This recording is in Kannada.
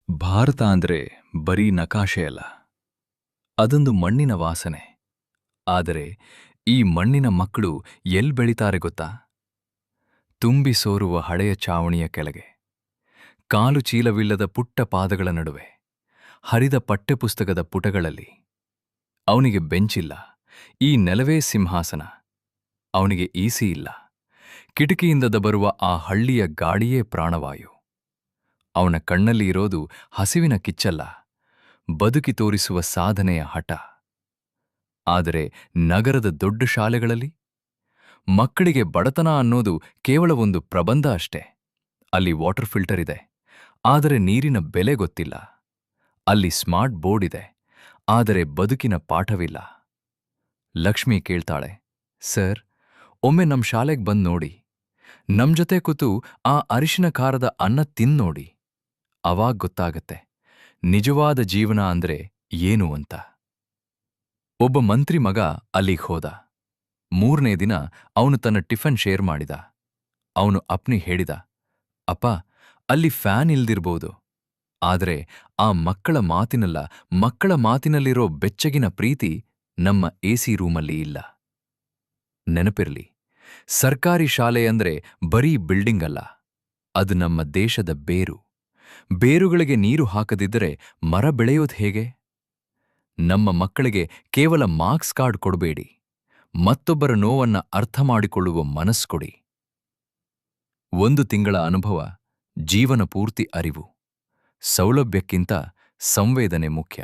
ಭಾರತ ಅಂದ್ರೆ ಬರೀ ನಕಾಶೆಯಲ್ಲ, ಅದೊಂದು ಮಣ್ಣಿನ ವಾಸನೆ. ಆದರೆ ಈ ಮಣ್ಣಿನ ಮಕ್ಕಳು ಎಲ್ ಬೆಳಿತಾರೆ ಗೊತ್ತಾ? ತುಂಬಿ ಸೋರುವ ಹಳೆಯ ಚಾವಣಿಯ ಕೆಳಗೆ, ಕಾಲು ಚೀಲವಿಲ್ಲದ ಪುಟ್ಟ ಪಾದಗಳ ನಡುವೆ, ಹರಿದ ಪಠ್ಯಪುಸ್ತಕದ ಪುಟಗಳಲ್ಲಿ. ಅವನಿಗೆ ಬೆಂಚಿಲ್ಲ, ಈ ನೆಲವೇ ಸಿಂಹಾಸನ. ಅವನಿಗೆ ಈಸಿ ಇಲ್ಲ, ಕಿಟಕಿಯಿಂದ ಬರುವ ಆ ಹಳ್ಳಿಯ ಗಾಳಿಯೇ ಪ್ರಾಣವಾಯು. ಅವನ ಕಣ್ಣಲ್ಲಿ ಇರೋದು ಹಸಿವಿನ ಕಿಚ್ಚಲ್ಲ, ಬದುಕಿ ತೋರಿಸುವ ಸಾಧನೆಯ ಹಠ. ಆದರೆ ನಗರದ ದೊಡ್ಡ ಶಾಲೆಗಳಲ್ಲಿ ಮಕ್ಕಳಿಗೆ ಬಡತನ ಅನ್ನೋದು ಕೇವಲ ಒಂದು ಪ್ರಬಂಧ ಅಷ್ಟೇ. ಅಲ್ಲಿ ವಾಟರ್ ಫಿಲ್ಟರ್ ಇದೆ, ಆದರೆ ನೀರಿನ ಬೆಲೆ ಗೊತ್ತಿಲ್ಲ. ಅಲ್ಲಿ ಸ್ಮಾರ್ಟ್ ಬೋರ್ಡ್ ಇದೆ, ಆದರೆ ಬದುಕಿನ ಪಾಠವಿಲ್ಲ. ಲಕ್ಷ್ಮಿ ಕೇಳ್ತಾಳೆ, ಸರ್, ಒಮ್ಮೆ ನಮ್ ಶಾಲೆಗ್ ಬಂದ್ ನೋಡಿ, ನಮ್ ಜೊತೆ ಕೂತು ಆ ಅರಿಶಿನ ಖಾರದ ಅನ್ನ ತಿನ್ನೋಡಿ. ಅವಾಗ್ ಗೊತ್ತಾಗತ್ತೆ ನಿಜವಾದ ಜೀವನ ಅಂದ್ರೆ ಏನು ಅಂತ. ಒಬ್ಬ ಮಂತ್ರಿ ಮಗ ಅಲ್ಲಿಗ್ ಹೋದ. 3ನೇ ದಿನ ಅವನು ತನ್ನ ಟಿಫನ್ ಶೇರ್ ಮಾಡಿದ. ಅವನು ಅಪ್ನಿಗ್ ಹೇಳಿದ, ಅಪ್ಪ, ಅಲ್ಲಿ ಫ್ಯಾನ್ ಇಲ್ದಿರ್ಬೋದು, ಆದ್ರೆ ಆ ಮಕ್ಕಳ ಮಾತಿನಲ್ಲಿರೋ ಬೆಚ್ಚಗಿನ ಪ್ರೀತಿ ನಮ್ಮ ಎಸಿ ರೂಮಲ್ಲಿ ಇಲ್ಲ. ನೆನಪಿರ್ಲಿ, ಸರ್ಕಾರಿ ಶಾಲೆ ಅಂದ್ರೆ ಬರೀ ಬಿಲ್ಡಿಂಗ್ ಅಲ್ಲ, ಅದು ನಮ್ಮ ದೇಶದ ಬೇರು. ಬೇರುಗಳಿಗೆ ನೀರು ಹಾಕದಿದ್ದರೆ ಮರ ಬೆಳೆಯೋದು ಹೇಗೆ? ನಮ್ಮ ಮಕ್ಕಳಿಗೆ ಕೇವಲ ಮಾರ್ಕ್ಸ್ ಕಾರ್ಡ್ ಕೊಡಬೇಡಿ, ಮತ್ತೊಬ್ಬರ ನೋವನ್ನ ಅರ್ಥ ಮಾಡಿಕೊಳ್ಳುವ ಮನಸ್ಸು ಕೊಡಿ. 1 ತಿಂಗಳ ಅನುಭವ, ಜೀವನ ಪೂರ್ತಿ ಅರಿವು. ಸೌಲಭ್ಯಕ್ಕಿಂತ ಸಂವೇದನೆ ಮುಖ್ಯ.